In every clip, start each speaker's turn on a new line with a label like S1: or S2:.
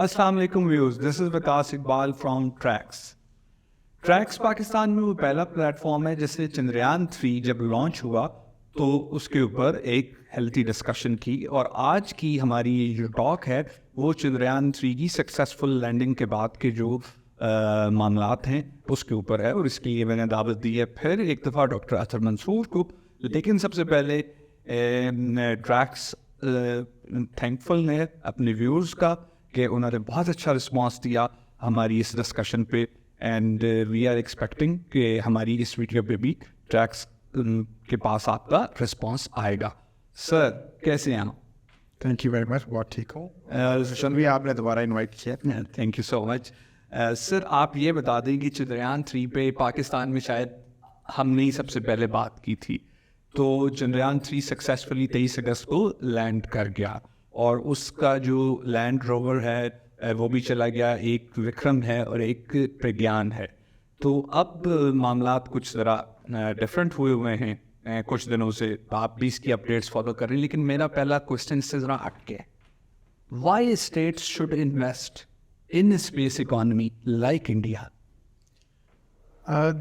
S1: अस्सलाम वालेकुम viewers, this is Vikas Iqbal from tracks. Tracks Pakistan में वो पहला प्लेटफॉर्म है जिससे चंद्रयान 3 जब लॉन्च हुआ तो उसके ऊपर एक हेल्थी डिस्कशन की, और आज की हमारी ये जो टॉक है वो चंद्रयान 3 की सक्सेसफुल लैंडिंग के बाद के जो मामलात हैं उसके ऊपर है, और इसके लिए मैंने दावत दी है फिर एक दफ़ा डॉक्टर अतर मंसूर को। लेकिन सबसे पहले ट्रैक्स थैंकफुल है अपने व्यूअर्स का कि उन्होंने बहुत अच्छा रिस्पांस दिया हमारी इस डिस्कशन पे, एंड वी आर एक्सपेक्टिंग कि हमारी इस वीडियो पे भी ट्रैक्स के पास आपका रिस्पांस आएगा। सर कैसे हैं आप?
S2: थैंक यू वेरी मच, बहुत ठीक हूँ। भी आपने दोबारा इनवाइट किया।
S1: Thank you so much. Sir आप ये बता दें कि चंद्रयान 3 पे पाकिस्तान में शायद हमने ही सबसे पहले बात की थी, तो चंद्रयान 3 सक्सेसफुली 23 अगस्त को लैंड कर गया, और उसका जो लैंड रोवर है वो भी चला गया, एक विक्रम है और एक प्रज्ञान है। तो अब मामलात कुछ ज़रा डिफरेंट हुए हैं कुछ दिनों से, आप भी इसकी अपडेट्स फॉलो कर रहे हैं, लेकिन मेरा पहला क्वेश्चन इससे ज़रा हटके है, why states should invest in space economy like India?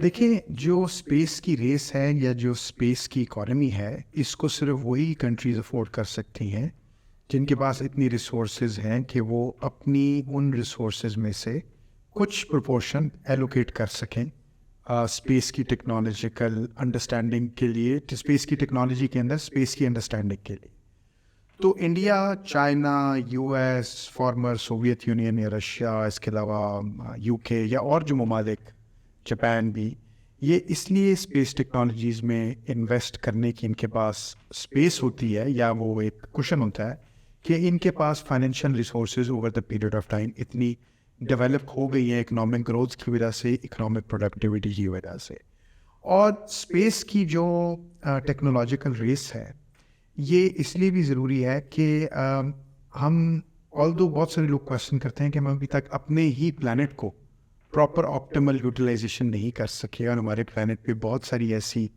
S2: देखिए, जो स्पेस की रेस है या जो स्पेस की इकोनॉमी है, इसको सिर्फ वही कंट्रीज अफोर्ड कर सकती हैं जिनके पास इतनी रिसोर्सेज हैं कि वो अपनी उन रिसोर्सेज में से कुछ प्रोपोर्शन एलोकेट कर सकें स्पेस की टेक्नोलॉजिकल अंडरस्टैंडिंग के लिए, स्पेस की टेक्नोलॉजी के अंदर स्पेस की अंडरस्टैंडिंग के लिए। तो India, China, US, former Soviet union या रशिया, इसके अलावा यूके या और जो ममालिक, जापान भी, ये इसलिए स्पेस टेक्नोलॉजीज़ में इन्वेस्ट करने की इनके पास स्पेस होती है या वो एक कुशन होता है कि इनके पास financial resources over the period of time इतनी डेवलप हो गई है इकोनॉमिक ग्रोथ की वजह से, इकोनॉमिक प्रोडक्टिविटी की वजह से। और स्पेस की जो टेक्नोलॉजिकल रेस है ये इसलिए भी ज़रूरी है कि हम ऑल्दो बहुत सारे लोग क्वेश्चन करते हैं कि हम अभी तक अपने ही प्लानट को प्रॉपर ऑप्टिमल यूटिलाइजेशन नहीं कर सके, और हमारे प्लानट पे बहुत सारी ऐसी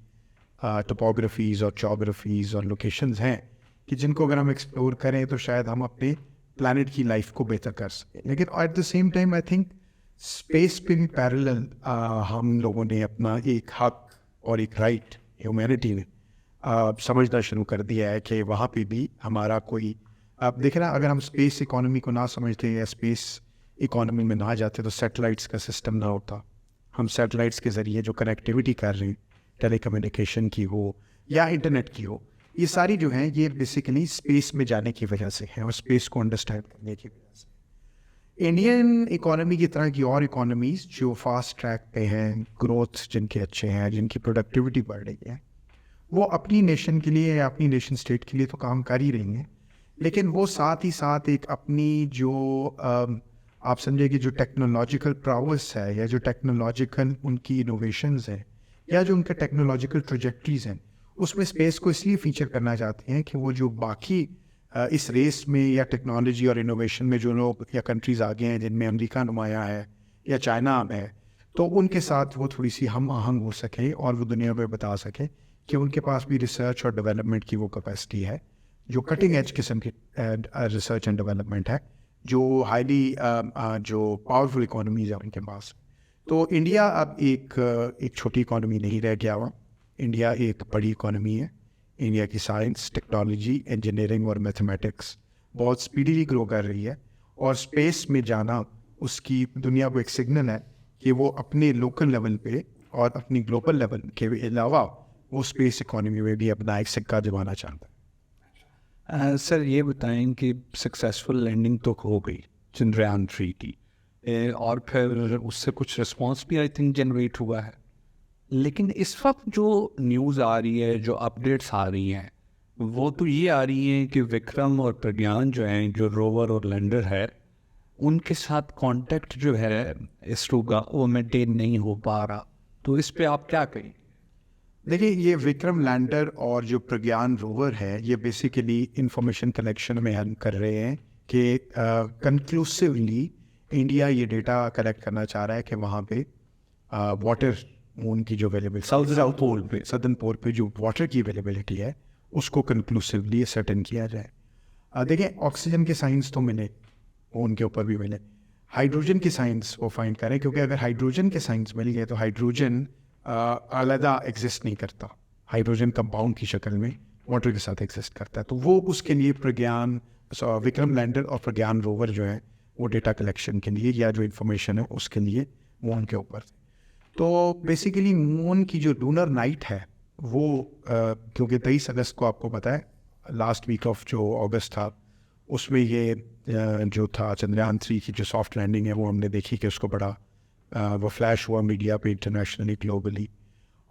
S2: टोपोग्राफीज़ और जोग्राफीज़ और लोकेशंस हैं कि जिनको अगर हम एक्सप्लोर करें तो शायद हम अपने प्लानट की लाइफ को बेहतर कर सकें। लेकिन at the same time I think space पे भी पैरेलल हम लोगों ने अपना एक हक और एक राइट ह्यूमैनिटी ने समझना शुरू कर दिया है कि वहाँ पे भी हमारा कोई, आप देखें ना, अगर हम स्पेस इकोनॉमी को ना समझते या स्पेस इकोनॉमी में ना जाते तो सैटेलाइट्स का सिस्टम ना होता। हम सैटेलाइट्स के ज़रिए जो कनेक्टिविटी कर रहे हैं, टेलीकम्युनिकेशन की हो या इंटरनेट की हो, ये सारी जो हैं ये बेसिकली स्पेस में जाने की वजह से है और स्पेस को अंडरस्टैंड करने की वजह से। इंडियन इकोनॉमी की तरह की और इकोनॉमीज़ जो फास्ट ट्रैक पे हैं, ग्रोथ जिनके अच्छे हैं, जिनकी प्रोडक्टिविटी बढ़ रही है, वो अपनी नेशन के लिए या अपनी नेशन स्टेट के लिए तो काम कर ही रही हैं, लेकिन वो साथ ही साथ एक अपनी जो आप समझे कि जो टेक्नोलॉजिकल प्राउस है या जो टेक्नोलॉजिकल उनकी इनोवेशंस हैं या जो उनके टेक्नोलॉजिकल ट्रोजेक्ट्रीज हैं, उसमें स्पेस को इसलिए फीचर करना चाहते हैं कि वो जो बाकी इस रेस में या टेक्नोलॉजी और इनोवेशन में जो लोग या कंट्रीज़ आगे हैं, जिनमें अमेरिका नुमाया है या चाइना है, तो उनके साथ वो थोड़ी सी हम आहंग हो सके और वो दुनिया में बता सके कि उनके पास भी रिसर्च और डेवलपमेंट की वो कैपेसिटी है, जो कटिंग एज किस्म की रिसर्च एंड डेवलपमेंट है, जो हाईली जो पावरफुल इकोनॉमीज है उनके पास। तो इंडिया अब एक छोटी इकोनॉमी नहीं रह गया हुआ, इंडिया एक बड़ी इकोनॉमी है। इंडिया की साइंस, टेक्नोलॉजी, इंजीनियरिंग और मैथमेटिक्स बहुत स्पीडीली ग्रो कर रही है, और स्पेस में जाना उसकी दुनिया को एक सिग्नल है कि वो अपने लोकल लेवल पे और अपनी ग्लोबल लेवल के अलावा वो स्पेस इकोनॉमी में भी अपना एक सिक्का जमाना चाहता है।
S1: सर ये बताएं कि सक्सेसफुल लैंडिंग तो हो गई चंद्रयान 3 की, और फिर उससे कुछ रिस्पांस भी आई थिंक जनरेट हुआ है, लेकिन इस वक्त जो न्यूज़ आ रही है, जो अपडेट्स आ रही हैं, वो तो ये आ रही हैं कि विक्रम और प्रज्ञान जो हैं, जो रोवर और लैंडर है, उनके साथ कांटेक्ट जो है इसरो का वो मेंटेन नहीं हो पा रहा। तो इस पे आप क्या कहें?
S2: देखिए, ये विक्रम लैंडर और जो प्रज्ञान रोवर है, ये बेसिकली इंफॉर्मेशन कलेक्शन में हेल्प कर रहे हैं कि कंक्लूसिवली इंडिया ये डेटा कलेक्ट करना चाह रहा है कि वहाँ पे वाटर, मून की जो अवेलेबिलिटी, सदर्न पोल पे जो वाटर की अवेलेबिलिटी है उसको कंक्लूसिवली सर्टेन किया जाए। देखिए, ऑक्सीजन के साइंस तो मिले, वो उनके ऊपर भी मिले। हाइड्रोजन की साइंस वो फाइंड करें, क्योंकि अगर हाइड्रोजन के साइंस मिल गए तो हाइड्रोजन अलग एग्जिस्ट नहीं करता, हाइड्रोजन कंपाउंड की शक्ल में वाटर के साथ एग्जिस्ट करता है। तो वो उसके लिए प्रज्ञान, विक्रम लैंडर और प्रज्ञान रोवर जो है वो डेटा कलेक्शन के लिए या जो इन्फॉर्मेशन है उसके लिए मून के ऊपर थे। तो बेसिकली मून की जो लूनर नाइट है वो क्योंकि 23 अगस्त को आपको पता है लास्ट वीक ऑफ जो अगस्त था उसमें ये जो था चंद्रयान 3 की जो सॉफ्ट लैंडिंग है वो हमने देखी कि उसको बड़ा वो फ्लैश हुआ मीडिया पे इंटरनेशनली ग्लोबली।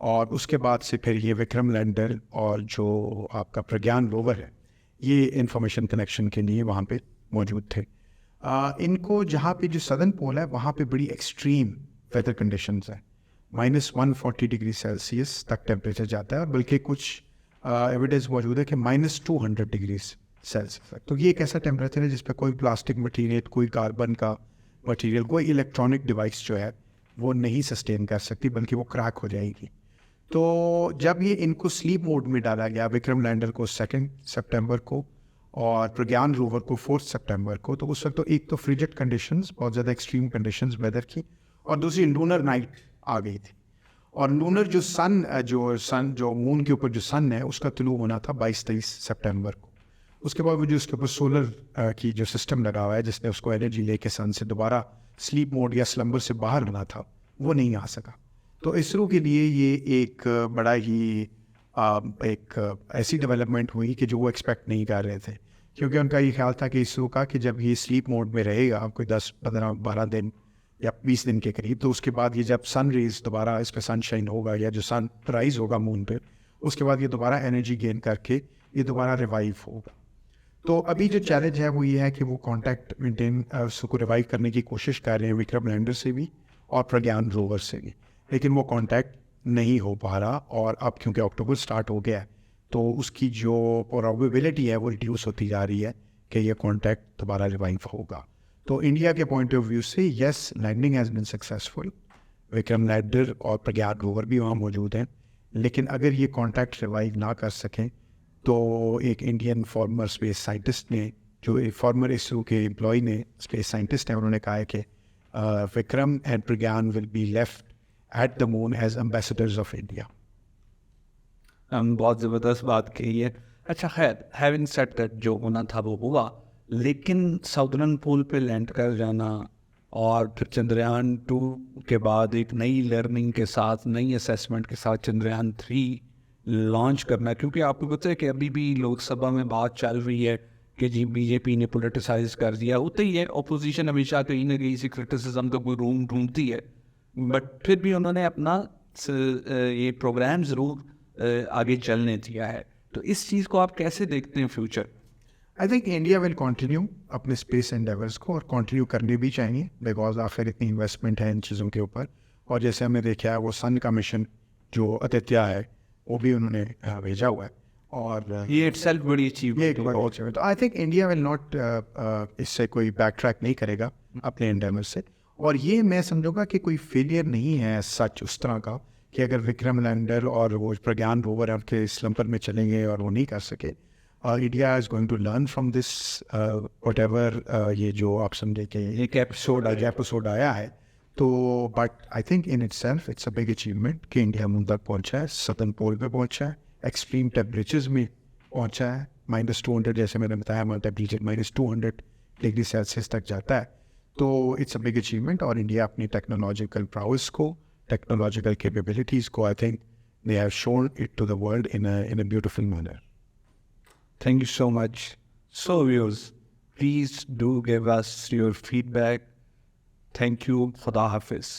S2: और उसके बाद से फिर ये विक्रम लैंडर और जो आपका प्रज्ञान रोवर है ये इंफॉर्मेशन कनेक्शन के लिए वहाँ पे मौजूद थे। इनको जहाँ पे जो सदर्न पोल है वहाँ पे बड़ी एक्सट्रीम वेदर कंडीशंस है, -140 डिग्री सेल्सियस तक टेम्परेचर जाता है, और बल्कि कुछ एविडेंस मौजूद है कि -200 डिग्री सेल्सियस तक। तो ये एक ऐसा टेम्परेचर है जिस पर कोई प्लास्टिक मटीरियल, कोई कार्बन का मटीरियल, कोई इलेक्ट्रॉनिक डिवाइस जो है वो नहीं सस्टेन कर सकती, बल्कि वो क्रैक हो जाएगी। तो जब ये इनको स्लीप मोड में डाला गया विक्रम लैंडर को 2 सितंबर को और प्रज्ञान रोवर को 4 सितंबर को, तो उस वक्त तो एक तो फ्रिजिड कंडीशंस, बहुत ज़्यादा एक्सट्रीम कंडीशंस वेदर की, और दूसरी लूनर नाइट आ गई थी। और लूनर जो सन जो मून के ऊपर जो सन है उसका तुलू होना था 22-23 सितंबर को। उसके बाद वो जो उसके ऊपर सोलर की जो सिस्टम लगा हुआ है जिसने उसको एनर्जी लेके सन से दोबारा स्लीप मोड या स्लम्बर से बाहर आना था वो नहीं आ सका। तो इसरो के लिए ये एक बड़ा ही एक ऐसी डेवलपमेंट हुई कि जो वो एक्सपेक्ट नहीं कर रहे थे, क्योंकि उनका ये ख्याल था कि इसरो का कि जब ये स्लीप मोड में रहेगा कोई 10-15-12 दिन या 20 दिन के करीब, तो उसके बाद ये जब सन रेज दोबारा इस पर सनशाइन होगा या जो सन राइज होगा मून पे, उसके बाद ये दोबारा एनर्जी गेन करके ये दोबारा रिवाइव होगा। तो अभी जो चैलेंज है वो ये है कि वो कांटेक्ट मेंटेन उसको रिवाइव करने की कोशिश कर रहे हैं विक्रम लैंडर से भी और प्रज्ञान रोवर से भी, लेकिन वो कांटेक्ट नहीं हो पा रहा। और अब क्योंकि अक्टूबर स्टार्ट हो गया है तो उसकी जो प्रोबेबिलिटी है वो रिड्यूस होती जा रही है कि ये कांटेक्ट दोबारा रिवाइव होगा। तो इंडिया के पॉइंट ऑफ व्यू से yes, landing has been successful, Vikram lander और प्रज्ञान रोवर भी वहाँ मौजूद हैं, लेकिन अगर ये कांटेक्ट रिवाइव ना कर सकें तो एक इंडियन फॉर्मर स्पेस साइंटिस्ट ने, जो फॉर्मर इसरो के एम्प्लॉय ने, स्पेस साइंटिस्ट हैं, उन्होंने कहा है कि Vikram and Pragyan will be left at the moon as ambassadors of India.
S1: बहुत ज़बरदस्त बात कही है। अच्छा, खैर, हैविंग सेड दैट, जो होना था वो हुआ, लेकिन साउदर्न पोल पे लैंड कर जाना और फिर चंद्रयान 2 के बाद एक नई लर्निंग के साथ, नई असेसमेंट के साथ चंद्रयान 3 लॉन्च करना, क्योंकि आपको पता है कि अभी भी लोकसभा में बात चल रही है कि जी बीजेपी ने पोलिटिसाइज कर दिया। होता ही है, ऑपोजिशन हमेशा कहीं ना कहीं से क्रिटिसिज्म का कोई रूम ढूंढती है, बट फिर भी उन्होंने अपना ये प्रोग्राम ज़रूर आगे चलने दिया है। तो इस चीज़ को आप कैसे देखते हैं future?
S2: I think India will continue अपने स्पेस एंडेवर्स को, और कंटिन्यू करने भी चाहिए, बिकॉज आखिर इतनी इन्वेस्टमेंट है इन चीज़ों के ऊपर। और जैसे हमने देखा है वो सन का मिशन जो आदित्य है वो भी उन्होंने भेजा हुआ है, और
S1: ये इटसेल्फ बड़ी
S2: ये
S1: अचीवमेंट
S2: एक बड़ा अचीवमेंट। तो I think India will not इससे कोई बैक ट्रैक नहीं करेगा अपने एंडेवर से। और ये मैं समझूंगा कि कोई फेलियर नहीं है सच उस तरह का कि अगर विक्रम लैंडर और वो प्रज्ञान रोवर आपके स्लम्पर में चलेंगे और वो नहीं कर सके, India is going to learn from this whatever ये जो आप समझे कि एक एपिसोड आया है। तो but I think in itself it's a big achievement कि इंडिया मून तक पहुंचा है, सदर्न पोल पे पहुंचा है, एक्सट्रीम टेम्परेचर्स में पहुंचा है, -200, जैसे मैंने बताया, हमारा टेम्परेचर -200 डिग्री सेल्सियस तक जाता है। तो इट्स अ बिग अचीवमेंट, और इंडिया अपनी टेक्नोलॉजिकल प्राउस को, टेक्नोलॉजिकल कैपेबिलिटीज़ को, I think they have shown it to the world in a beautiful manner.
S1: Thank you so much. So viewers, please do give us your feedback. Thank you. Khuda Hafiz.